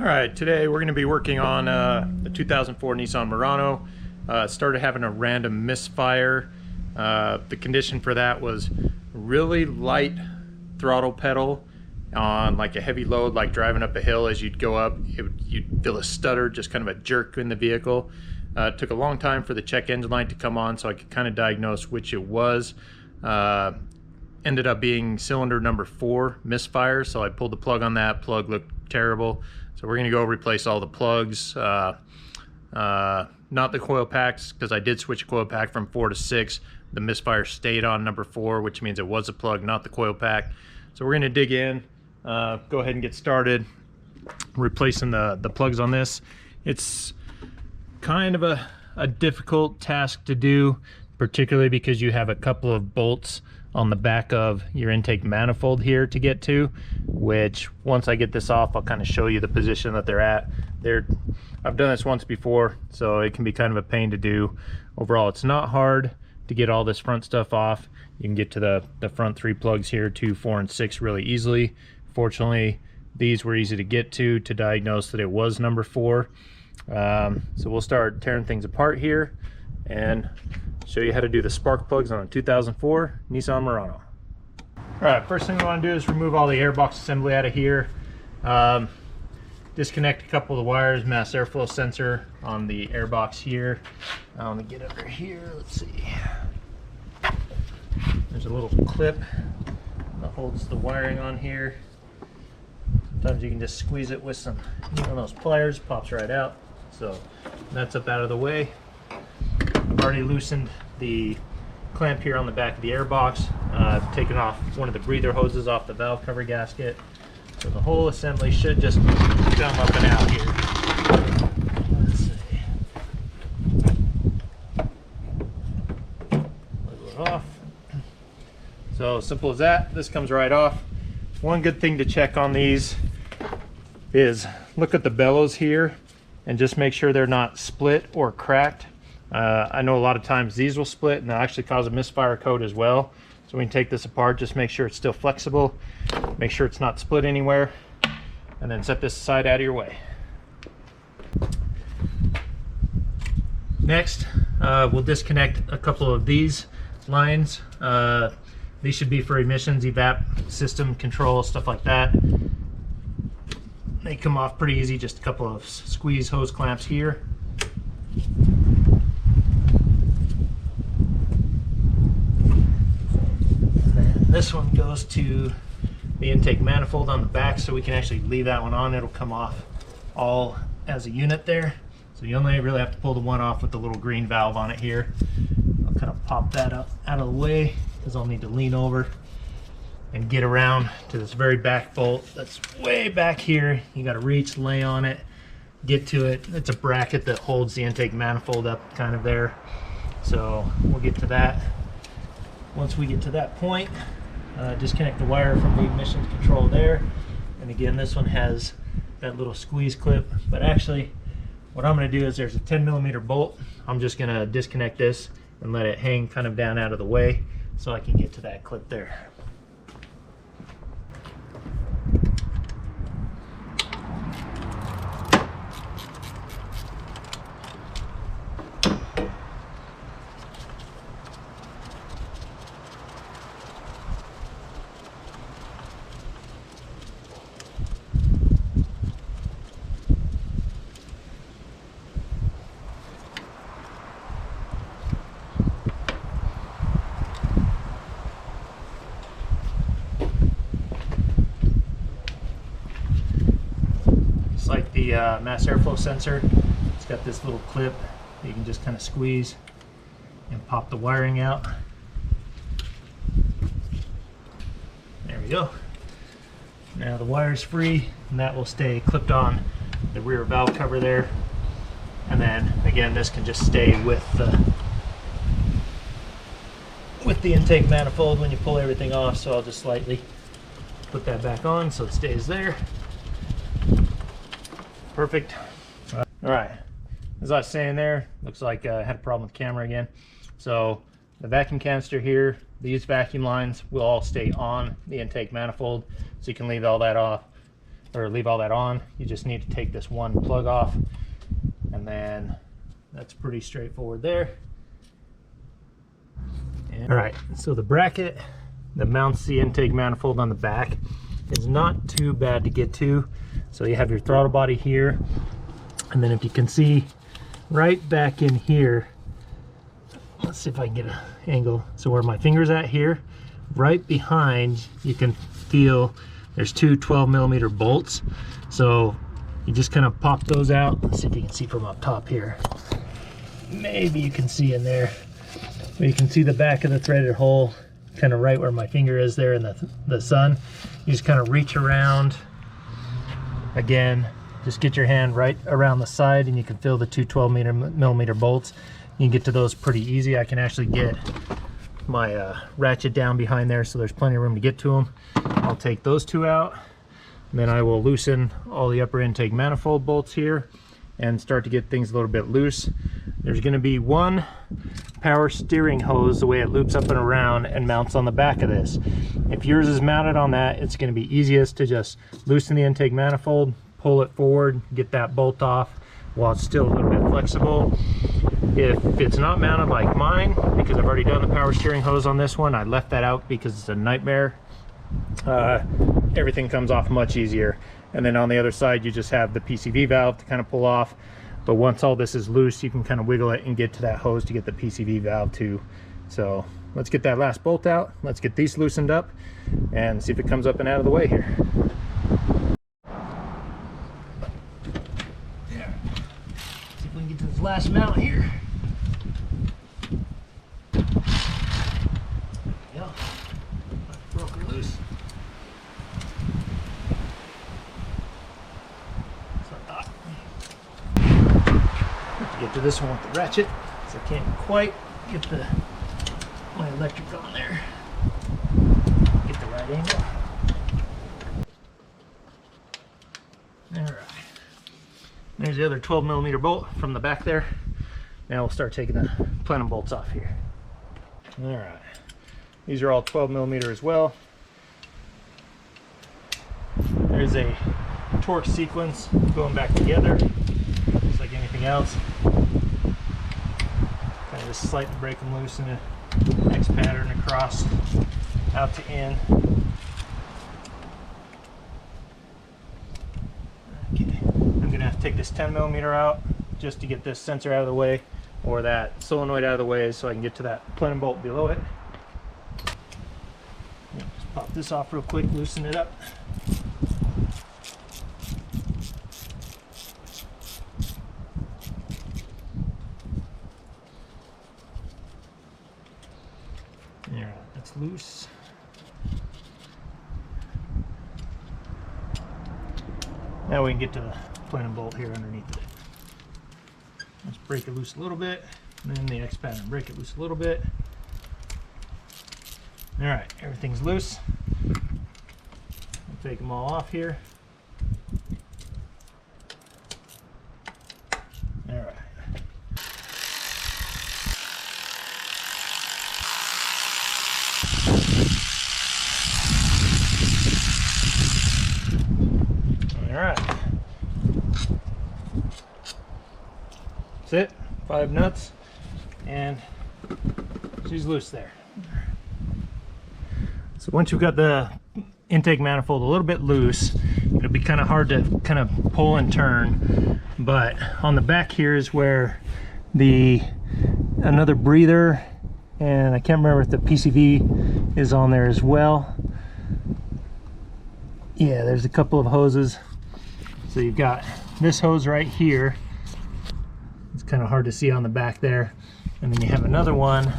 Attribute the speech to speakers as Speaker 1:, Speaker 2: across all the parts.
Speaker 1: All right, today we're going to be working on the 2004 Nissan Murano. Started having a random misfire. The condition for that was really light throttle pedal on like a heavy load, like driving up a hill. As you'd go up, you'd feel a stutter, just kind of a jerk in the vehicle. It took a long time for the check engine light to come on so I could kind of diagnose which it was. Ended up being cylinder number 4 misfire, so I pulled the plug on that. Plug looked terrible, so we're gonna go replace all the plugs. Not the coil packs, because I did switch a coil pack from 4 to 6. The misfire stayed on number 4, which means it was a plug, not the coil pack. So we're gonna dig in, go ahead and get started replacing the plugs on this. It's kind of a difficult task to do, particularly because you have a couple of bolts on the back of your intake manifold here to get to, which once I get this off, I'll kind of show you the position that they're at. I've done this once before, so it can be kind of a pain to do. Overall, it's not hard to get all this front stuff off. You can get to the front 3 plugs here, 2, 4, and 6 really easily. Fortunately, these were easy to get to diagnose that it was number 4. So we'll start tearing things apart here and show you how to do the spark plugs on a 2004 Nissan Murano. All right, first thing we want to do is remove all the airbox assembly out of here. Disconnect a couple of the wires, mass airflow sensor on the airbox here. Let me get under here, let's see. There's a little clip that holds the wiring on here. Sometimes you can just squeeze it with one of those pliers, pops right out. So that's up out of the way. I've already loosened the clamp here on the back of the airbox. I've taken off one of the breather hoses off the valve cover gasket. So the whole assembly should just come up and out here. Let's see. Wiggle it off. So simple as that. This comes right off. One good thing to check on these is look at the bellows here and just make sure they're not split or cracked. I know a lot of times these will split and they'll actually cause a misfire code as well. So we can take this apart, just make sure it's still flexible, make sure it's not split anywhere, and then set this aside out of your way. Next, we'll disconnect a couple of these lines. These should be for emissions, evap system control, stuff like that. They come off pretty easy, just a couple of squeeze hose clamps here. This one goes to the intake manifold on the back, so we can actually leave that one on. It'll come off all as a unit there. So you only really have to pull the one off with the little green valve on it here. I'll kind of pop that up out of the way because I'll need to lean over and get around to this very back bolt that's way back here. You got to reach, lay on it, get to it. It's a bracket that holds the intake manifold up kind of there. So we'll get to that. Once we get to that point, disconnect the wire from the emissions control there. And again, this one has that little squeeze clip, but actually what I'm going to do is there's a 10mm bolt. I'm just going to disconnect this and let it hang kind of down out of the way so I can get to that clip there. Like the mass airflow sensor, it's got this little clip that you can just kind of squeeze and pop the wiring out. There we go. Now the wire's free and that will stay clipped on the rear valve cover there. And then again, this can just stay with the intake manifold when you pull everything off. So I'll just slightly put that back on so it stays there. Perfect. All right, as I was saying there, looks like I had a problem with the camera again. So the vacuum canister here, these vacuum lines will all stay on the intake manifold, so you can leave all that off. or leave all that on. You just need to take this one plug off, and then that's pretty straightforward there. All right, so the bracket that mounts the intake manifold on the back is not too bad to get to. So you have your throttle body here, and then if you can see right back in here, let's see if I can get an angle. So where my finger's at here, right behind, you can feel there's two 12mm bolts. So you just kind of pop those out. Let's see if you can see from up top here. Maybe you can see in there. But you can see the back of the threaded hole, kind of right where my finger is there in the sun. You just kind of reach around. Again, just get your hand right around the side and you can feel the two 12mm bolts. You can get to those pretty easy. I can actually get my ratchet down behind there, so there's plenty of room to get to them. I'll take those two out, and then I will loosen all the upper intake manifold bolts here and start to get things a little bit loose. There's going to be one power steering hose, the way it loops up and around and mounts on the back of this. If yours is mounted on that, it's going to be easiest to just loosen the intake manifold, pull it forward, get that bolt off while it's still a little bit flexible. If it's not mounted like mine, because I've already done the power steering hose on this one, I left that out because it's a nightmare. Everything comes off much easier. And then on the other side, you just have the PCV valve to kind of pull off. But once all this is loose, you can kind of wiggle it and get to that hose to get the PCV valve too. So let's get that last bolt out. Let's get these loosened up and see if it comes up and out of the way here. Yeah. See if we can get to this last mount here. Yeah. Broke her loose. Get to this one with the ratchet, so I can't quite get my electric on there. Get the right angle. All right. There's the other 12mm bolt from the back there. Now we'll start taking the plenum bolts off here. All right. These are all 12mm as well. There's a torque sequence going back together, just like anything else. Kind of just slightly break them loose in a X pattern across, out to in. Okay. I'm going to have to take this 10mm out just to get this sensor out of the way, or that solenoid out of the way, so I can get to that plenum bolt below it. Just pop this off real quick, loosen it up. There, that's loose. Now we can get to the plenum bolt here underneath it. Let's break it loose a little bit, and then the X pattern, break it loose a little bit. All right, everything's loose. We'll take them all off here. All right. All right. That's it. 5 nuts, and she's loose there. So once you've got the intake manifold a little bit loose, it'll be kind of hard to kind of pull and turn. But on the back here is where another breather, and I can't remember if the PCV is on there as well. Yeah, there's a couple of hoses. So you've got this hose right here. It's kind of hard to see on the back there. And then you have another one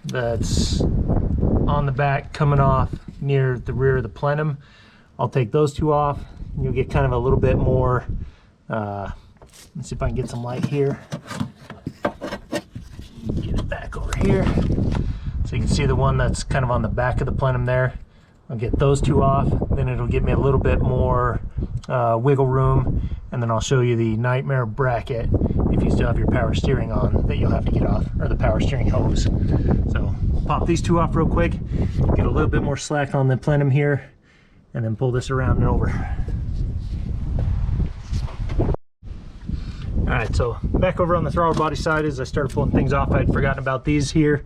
Speaker 1: that's on the back coming off near the rear of the plenum. I'll take those two off and you'll get kind of a little bit more, let's see if I can get some light here. Get it back over here. So you can see the one that's kind of on the back of the plenum there. I'll get those two off, then it'll give me a little bit more wiggle room, and then I'll show you the nightmare bracket if you still have your power steering on that you'll have to get off, or the power steering hose. So pop these two off real quick, get a little bit more slack on the plenum here, and then pull this around and over.
Speaker 2: right, so back over on the throttle body side, as I started pulling things off, I'd forgotten about these here.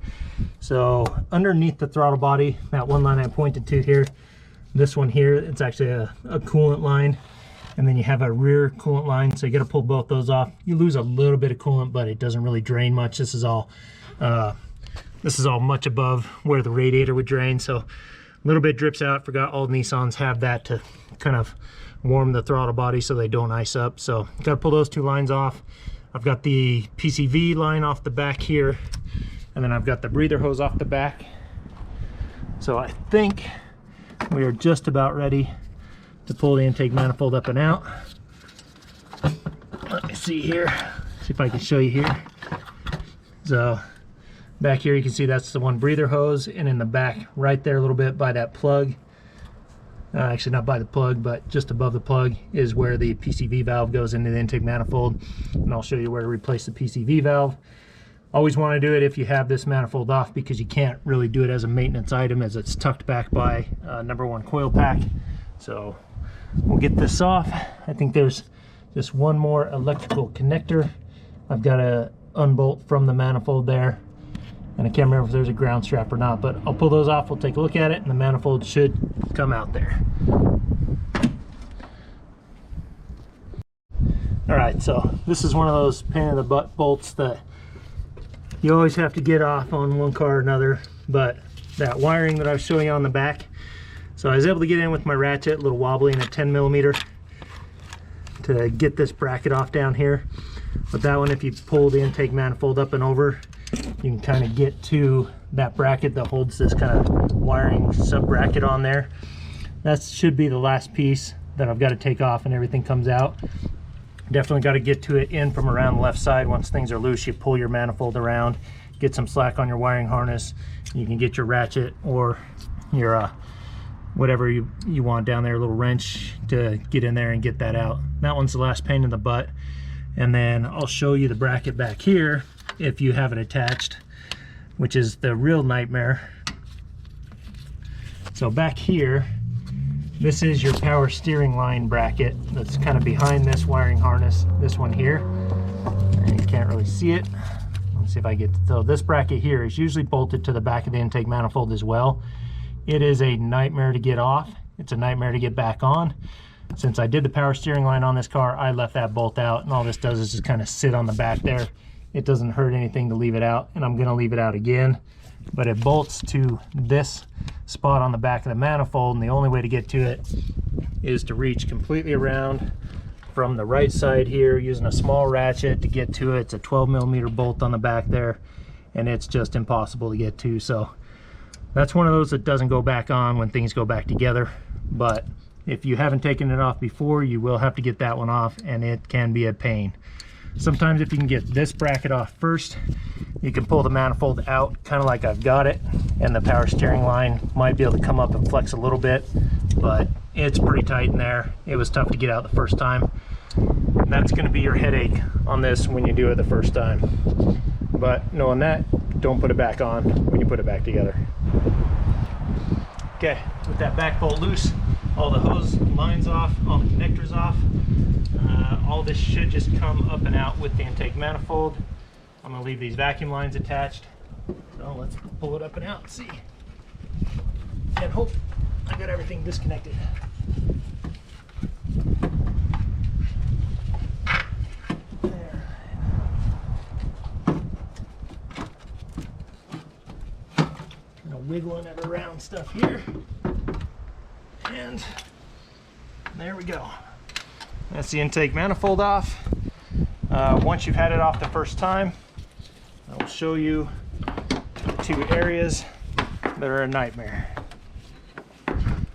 Speaker 2: So underneath the throttle body, that one line I pointed to here, this one here, it's actually a coolant line, and then you have a rear coolant line, so you got to pull both those off. You lose a little bit of coolant, but it doesn't really drain much. This is all much above where the radiator would drain, so a little bit drips out. Forgot all Nissans have that to kind of warm the throttle body so they don't ice up. So got to pull those two lines off. I've got the PCV line off the back here, and then I've got the breather hose off the back. So I think we are just about ready to pull the intake manifold up and out. Let me see here, see if I can show you here. So back here you can see that's the one breather hose, and in the back right there a little bit by that plug, actually not by the plug but just above the plug, is where the PCV valve goes into the intake manifold, and I'll show you where to replace the PCV valve. Always want to do it if you have this manifold off, because you can't really do it as a maintenance item as it's tucked back by #1 coil pack. So we'll get this off. I think there's just one more electrical connector I've got to unbolt from the manifold there, and I can't remember if there's a ground strap or not, but I'll pull those off, we'll take a look at it, and the manifold should come out there. Alright, so this is one of those pain in the butt bolts that you always have to get off on one car or another, but that wiring that I was showing you on the back, so I was able to get in with my ratchet, a little wobbly, and a 10mm to get this bracket off down here. But that one, if you pull the intake manifold up and over, you can kind of get to that bracket that holds this kind of wiring sub bracket on there. That should be the last piece that I've got to take off and everything comes out. Definitely got to get to it in from around the left side. Once things are loose, you pull your manifold around, get some slack on your wiring harness. You can get your ratchet or your whatever you want down there, a little wrench to get in there and get that out. That one's the last pain in the butt. And then I'll show you the bracket back here if you have it attached, which is the real nightmare. So back here, this is your power steering line bracket that's kind of behind this wiring harness, this one here. And you can't really see it. Let's see if I get to, so this bracket here is usually bolted to the back of the intake manifold as well. It is a nightmare to get off. It's a nightmare to get back on. Since I did the power steering line on this car, I left that bolt out, and all this does is just kind of sit on the back there. It doesn't hurt anything to leave it out, and I'm gonna leave it out again. But it bolts to this spot on the back of the manifold, and the only way to get to it is to reach completely around from the right side here using a small ratchet to get to it. It's a 12mm bolt on the back there, and it's just impossible to get to. So that's one of those that doesn't go back on when things go back together. But if you haven't taken it off before, you will have to get that one off, and it can be a pain. Sometimes if you can get this bracket off first, you can pull the manifold out kind of like I've got it, and the power steering line might be able to come up and flex a little bit, but it's pretty tight in there. It was tough to get out the first time. That's going to be your headache on this when you do it the first time. But knowing that, don't put it back on when you put it back together. Okay, with that back bolt loose, all the hose lines off, all the connectors off, all this should just come up and out with the intake manifold. I'm going to leave these vacuum lines attached. So let's pull it up and out and see. And hope I got everything disconnected. There. Kind of wiggling it around stuff here. And there we go. That's the intake manifold off. Once you've had it off the first time, I will show you the two areas that are a nightmare.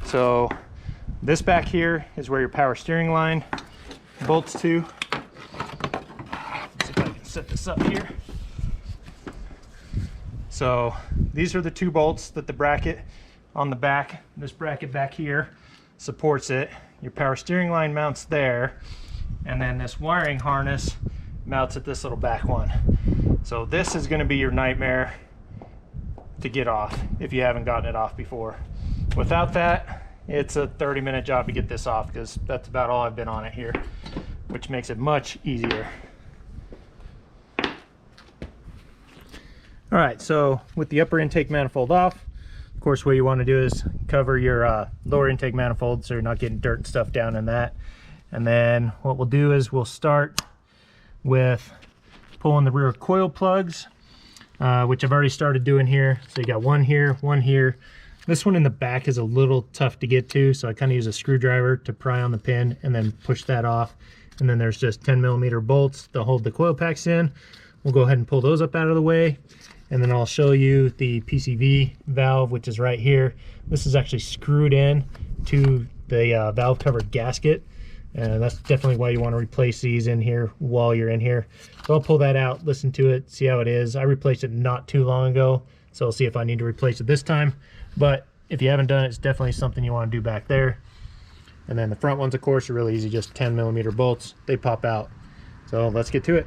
Speaker 2: So this back here is where your power steering line bolts to. Let's see if I can set this up here. So these are the two bolts that the bracket on the back, this bracket back here, supports it. Your power steering line mounts there, and then this wiring harness mounts at this little back one. So this is going to be your nightmare to get off if you haven't gotten it off before. Without that, it's a 30-minute job to get this off, because that's about all I've been on it here, which makes it much easier. All right, so with the upper intake manifold off, of course what you want to do is cover your lower intake manifold so you're not getting dirt and stuff down in that. And then what we'll do is we'll start with pulling the rear coil plugs, which I've already started doing here. So you got one here, one here. This one in the back is a little tough to get to, so I kind of use a screwdriver to pry on the pin and then push that off. And then there's just 10mm bolts to hold the coil packs in. We'll go ahead and pull those up out of the way. And then I'll show you the PCV valve, which is right here. This is actually screwed in to the valve cover gasket. And that's definitely why you want to replace these in here while you're in here. So I'll pull that out, listen to it, see how it is. I replaced it not too long ago, so I'll see if I need to replace it this time. But if you haven't done it, it's definitely something you want to do back there. And then the front ones, of course, are really easy, just 10mm bolts. They pop out. So let's get to it.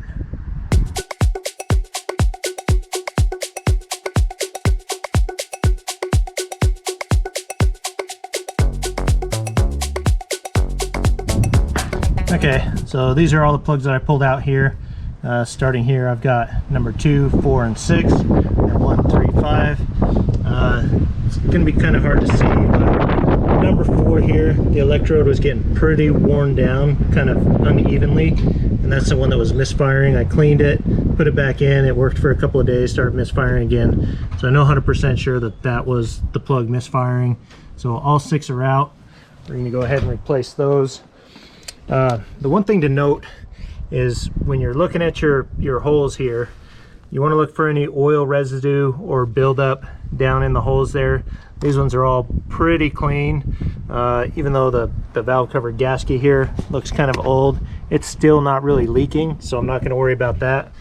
Speaker 2: Okay, so these are all the plugs that I pulled out here. Starting here, I've got number 2, 4, and 6, and 1, 3, 5. It's going to be kind of hard to see, but number 4 here, the electrode was getting pretty worn down, kind of unevenly, and that's the one that was misfiring. I cleaned it, put it back in, it worked for a couple of days, started misfiring again. So I know 100% sure that that was the plug misfiring. So all 6 are out. We're going to go ahead and replace those. The one thing to note is when you're looking at your holes here, you want to look for any oil residue or buildup down in the holes there. These ones are all pretty clean. Even though the valve cover gasket here looks kind of old, it's still not really leaking, so I'm not going to worry about that.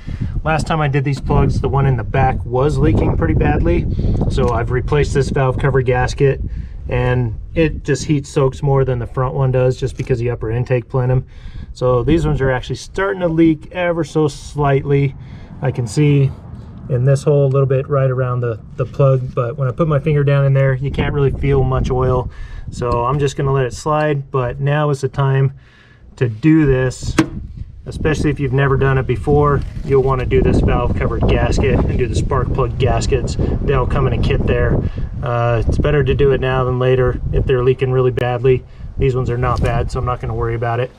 Speaker 2: Last time I did these plugs, the one in the back was leaking pretty badly, so I've replaced this valve cover gasket, and it just heat soaks more than the front one does just because the upper intake plenum. So these ones are actually starting to leak ever so slightly. I can see in this hole a little bit right around the plug, but when I put my finger down in there, you can't really feel much oil. So I'm just gonna let it slide, but now is the time to do this, especially if you've never done it before. You'll want to do this valve covered gasket and do the spark plug gaskets. They'll come in a kit there. It's better to do it now than later if they're leaking really badly. These ones are not bad, so I'm not going to worry about it.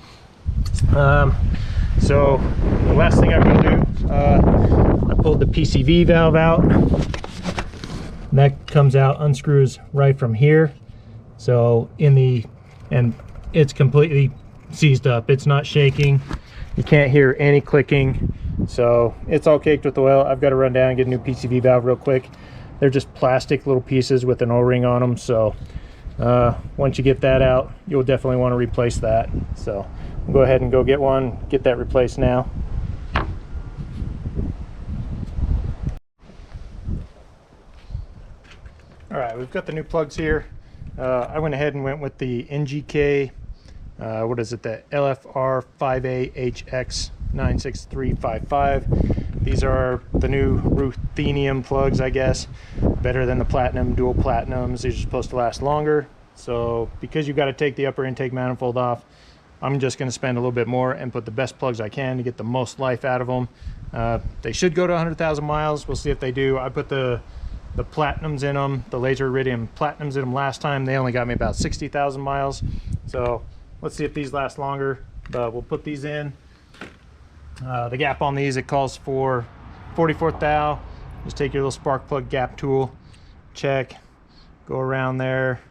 Speaker 2: So the last thing I'm going to do, I pulled the PCV valve out. And that comes out, unscrews right from here. So and it's completely seized up. It's not shaking. You can't hear any clicking, so it's all caked with oil. I've got to run down and get a new PCV valve real quick. They're just plastic little pieces with an O-ring on them, so once you get that out, you'll definitely want to replace that. So we'll go ahead and go get one, get that replaced now. All right, we've got the new plugs here. I went ahead and went with the NGK, what is it, the LFR 5AHX 96355. These are the new ruthenium plugs, I guess. Better than the platinum, dual platinums. These are supposed to last longer. So because you've got to take the upper intake manifold off, I'm just going to spend a little bit more and put the best plugs I can to get the most life out of them. They should go to 100,000 miles. We'll see if they do. I put the platinums in them, the laser iridium platinums in them last time. They only got me about 60,000 miles. So let's see if these last longer. But we'll put these in. The gap on these, it calls for 44 thou. Just take your little spark plug gap tool, check, go around there,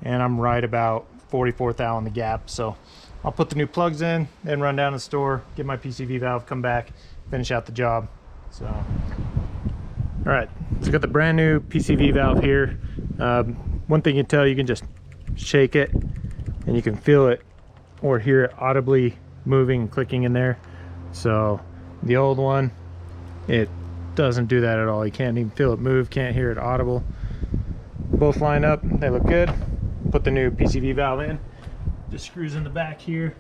Speaker 2: and I'm right about 44 thou on the gap. So I'll put the new plugs in, then run down to the store, get my PCV valve, come back, finish out the job. So, all right, so I got the brand new PCV valve here. One thing you can tell, you can just shake it and you can feel it or hear it audibly moving and clicking in there. So the old one, it doesn't do that at all. You can't even feel it move, can't hear it audible. Both line up, they look good. Put the new PCV valve in. Just screws in the back here.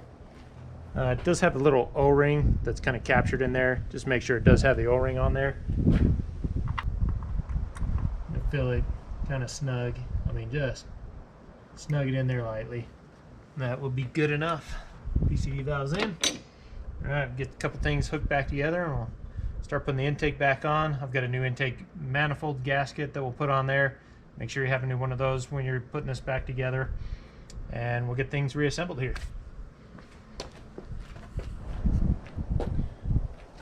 Speaker 2: It does have a little O-ring that's kind of captured in there. Just make sure it does have the O-ring on there. I feel it kind of snug. I mean, just snug it in there lightly. That will be good enough. PCV valve's in. All right, get a couple things hooked back together and we'll
Speaker 1: start putting the intake back on. I've got a new intake manifold gasket that we'll put on there. Make sure you have a new one of those when you're putting this back together, and we'll get things reassembled here.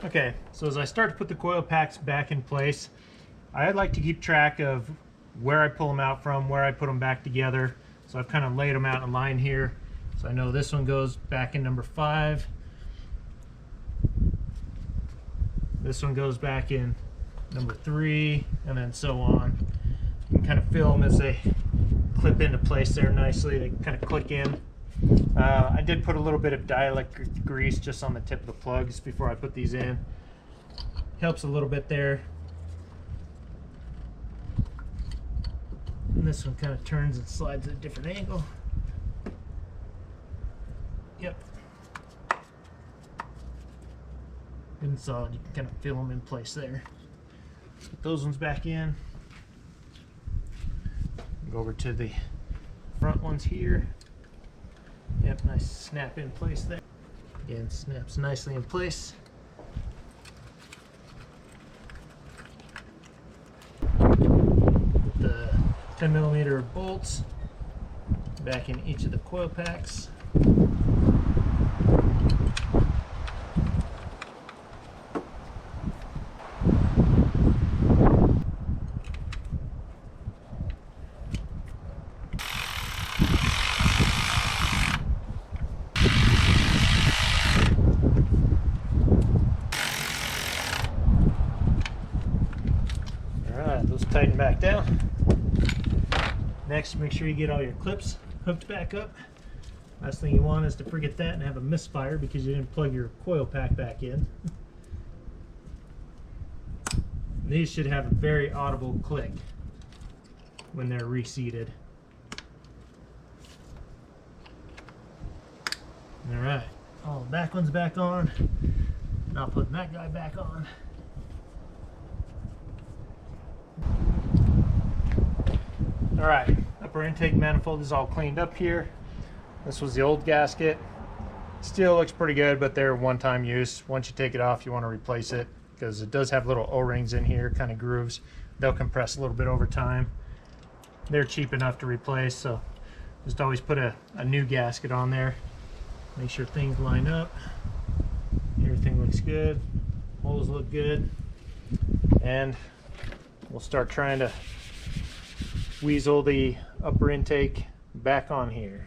Speaker 1: Okay, so as I start to put the coil packs back in place, I like to keep track of where I pull them out from, where I put them back together. So I've kind of laid them out in a line here. So I know this one goes back in number 5. This one goes back in number 3, and then so on. You can kind of feel them as they clip into place there nicely. They kind of click in. I did put a little bit of dielectric grease just on the tip of the plugs before I put these in. Helps a little bit there. And this one kind of turns and slides at a different angle. Yep. Good and solid. You can kind of feel them in place there. Put those ones back in. Go over to the front ones here. Yep, nice snap in place there. Again, snaps nicely in place. Put the 10mm bolts back in each of the coil packs. Those tighten back down. Next, make sure you get all your clips hooked back up. Last thing you want is to forget that and have a misfire because you didn't plug your coil pack back in. These should have a very audible click when they're reseated. All right, all the back ones back on. Now putting that guy back on. All right, upper intake manifold is all cleaned up here. This was the old gasket. Still looks pretty good, but they're one-time use. Once you take it off, you want to replace it because it does have little O-rings in here, kind of grooves. They'll compress a little bit over time. They're cheap enough to replace, so just always put a new gasket on there. Make sure things line up. Everything looks good. Holes look good. And we'll start trying to weasel the upper intake back on here.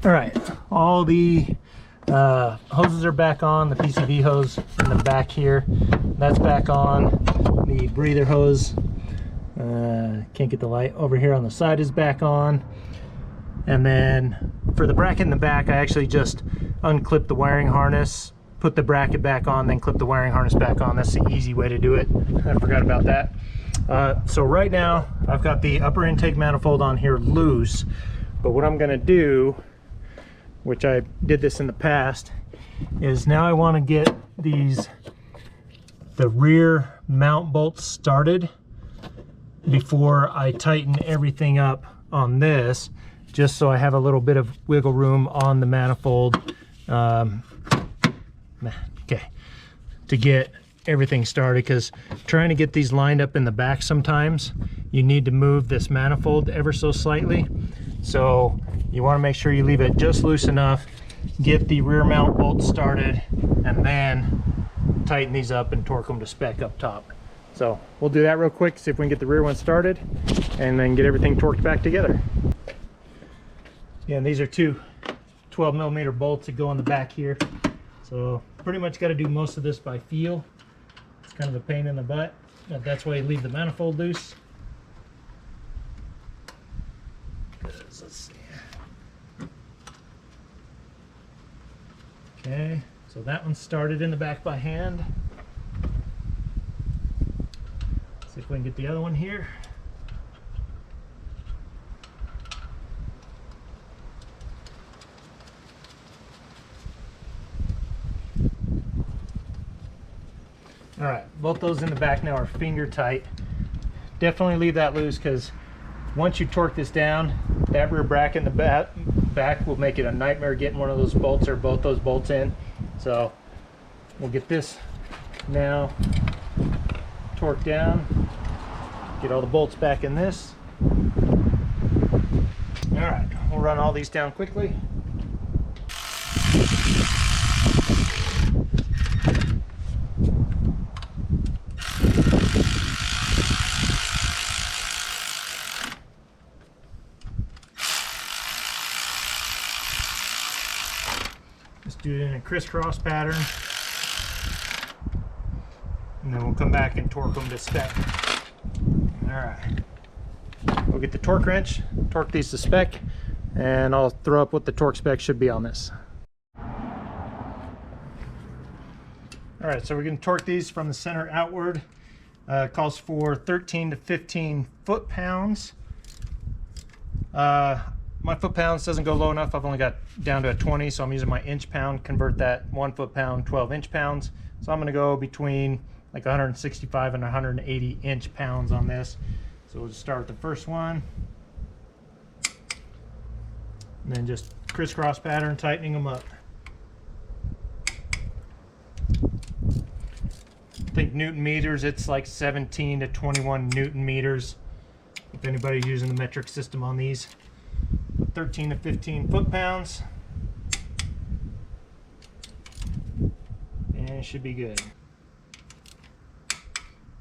Speaker 1: All right, all the hoses are back on. The PCV hose in the back here, that's back on. The breather hose, can't get the light, over here on the side is back on. And then for the bracket in the back, I actually just unclipped the wiring harness, put the bracket back on, then clip the wiring harness back on. That's the easy way to do it. I forgot about that. So right now, I've got the upper intake manifold on here loose, but what I'm gonna do, which I did this in the past, is now I wanna get the rear mount bolts started before I tighten everything up on this, just so I have a little bit of wiggle room on the manifold, okay, to get everything started, because trying to get these lined up in the back, sometimes you need to move this manifold ever so slightly. So you want to make sure you leave it just loose enough, get the rear mount bolts started, and then tighten these up and torque them to spec up top. So we'll do that real quick, see if we can get the rear one started, and then get everything torqued back together. Yeah, and these are two 12mm bolts that go on the back here. So pretty much got to do most of this by feel. It's kind of a pain in the butt, but that's why you leave the manifold loose. Let's see. Okay, so that one started in the back by hand. See if we can get the other one here. All right, both those in the back now are finger tight. definitely leave that loose, because once you torque this down, that rear bracket in the back will make it a nightmare getting one of those bolts or both those bolts in. So we'll get this now torqued down, get all the bolts back in this. All right, we'll run all these down quickly. Just do it in a crisscross pattern, and then we'll come back and torque them to spec. All right, we'll get the torque wrench, torque these to spec, and I'll throw up what the torque spec should be on this. All right, so we're going to torque these from the center outward. Calls for 13 to 15 foot-pounds. My foot-pounds doesn't go low enough. I've only got down to a 20, so I'm using my inch-pound. Convert that 1 foot-pound, 12 inch-pounds. So I'm going to go between like 165 and 180 inch-pounds on this. So we'll just start with the first one, and then just crisscross pattern, tightening them up. I think Newton meters, it's like 17 to 21 Newton meters if anybody's using the metric system on these. 13 to 15 foot-pounds, and it should be good.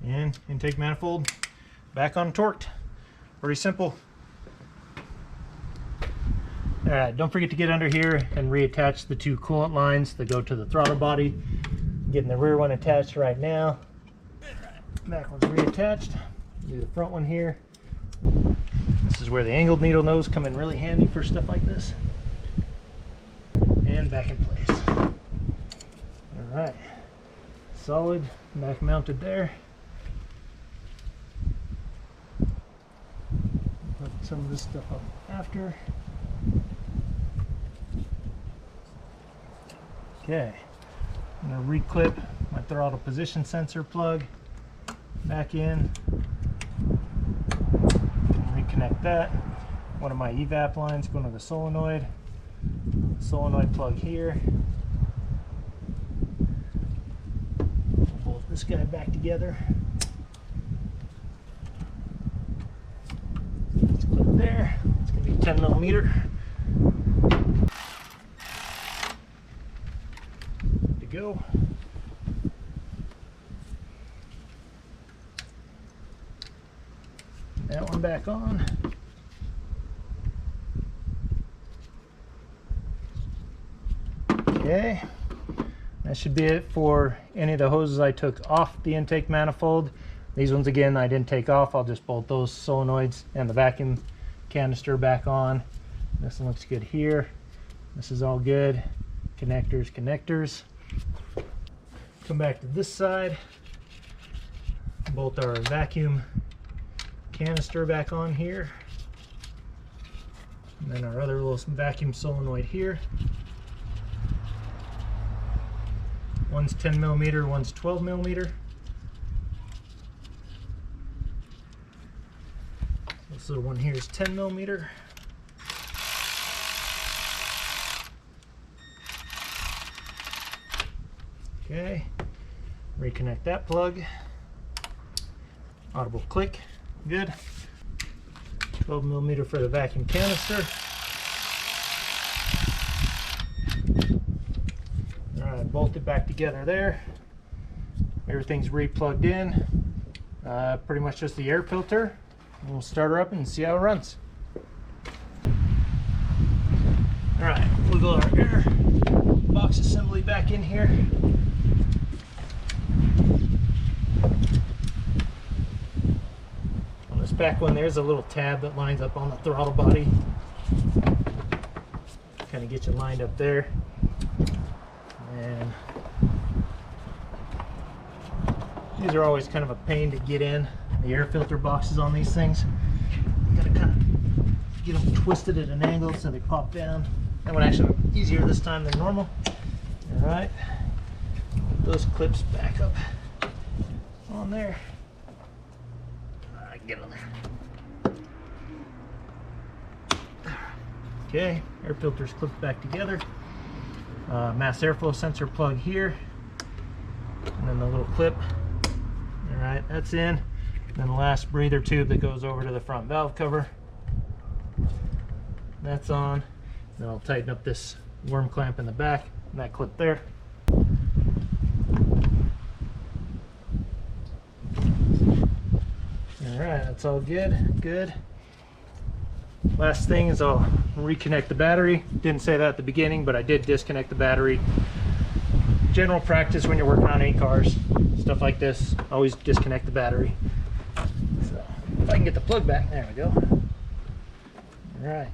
Speaker 1: And intake manifold back on torqued. Pretty simple. All right, don't forget to get under here and reattach the two coolant lines that go to the throttle body. Getting the rear one attached right now. Back one's reattached. Do the front one here. This is where the angled needle nose come in really handy for stuff like this. And back in place. All right, solid, back mounted there. Put some of this stuff up after. Okay, I'm gonna reclip my throttle position sensor plug back in. Reconnect that. One of my evap lines going to the solenoid. Solenoid plug here. Bolt this guy back together. Let's clip there. It's going to be 10 millimeter. Good to go. That one back on. Okay, that should be it for any of the hoses I took off the intake manifold. These ones, again, I didn't take off. I'll just bolt those solenoids and the vacuum canister back on. This one looks good here. This is all good. Connectors, connectors. Come back to this side. Bolt our vacuum canister back on here, and then our other little vacuum solenoid here. One's 10 millimeter, one's 12 millimeter. This little one here is 10 millimeter. Okay, reconnect that plug. Audible click. Good. 12 millimeter for the vacuum canister. All right, bolt it back together there. Everything's re-plugged in. Pretty much just the air filter. And we'll start her up and see how it runs. All right, wiggle our air box assembly back in here. Back one, there's a little tab that lines up on the throttle body. Kind of get you lined up there. And these are always kind of a pain to get in, the air filter boxes on these things. You gotta kind of get them twisted at an angle so they pop down. That one actually went easier this time than normal. All right, put those clips back up on there.
Speaker 2: Get on there. Okay, air filter's clipped back together. Mass airflow sensor plug here, and then the little clip. All right, that's in. And then the last breather tube that goes over to the front valve cover. That's on. Then I'll tighten up this worm clamp in the back and that clip there. All right, that's all good. Last thing is I'll reconnect the battery. Didn't say that at the beginning, but I did disconnect the battery. General practice when you're working on any cars, stuff like this, always disconnect the battery. So if I can get the plug back, there we go. All right,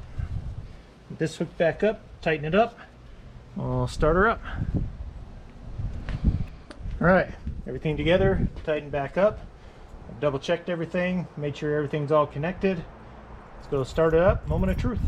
Speaker 2: get this hooked back up, tighten it up. I'll start her up. All right, everything together, tighten back up. I've double checked everything, made sure everything's all connected. Let's go start it up, moment of truth.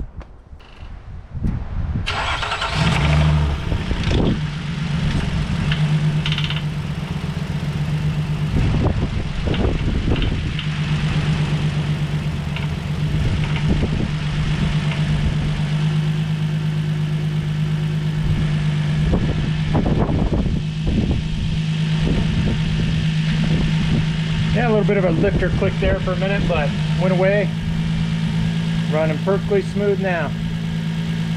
Speaker 2: Yeah, a little bit of a lifter click there for a minute, but went away. Running perfectly smooth now.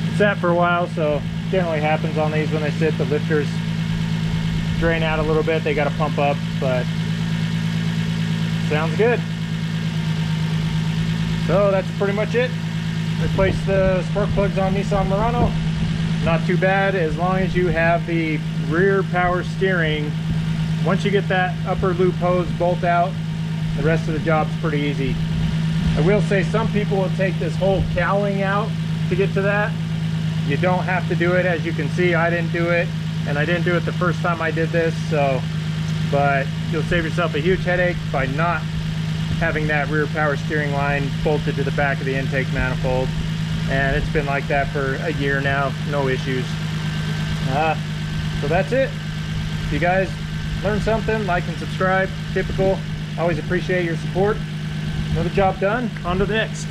Speaker 2: It's sat for a while, so generally happens on these when they sit. The lifters drain out a little bit. They got to pump up, but sounds good. So that's pretty much it. Replace the spark plugs on Nissan Murano. Not too bad as long as you have the rear power steering. Once you get that upper loop hose bolt out, the rest of the job's pretty easy. I will say some people will take this whole cowling out to get to that. You don't have to do it. As you can see, I didn't do it, and I didn't do it the first time I did this, so, but you'll save yourself a huge headache by not having that rear power steering line bolted to the back of the intake manifold. And it's been like that for a year now, no issues. So that's it. If you guys learned something, like and subscribe, typical. Always appreciate your support. Another job done, on to the next.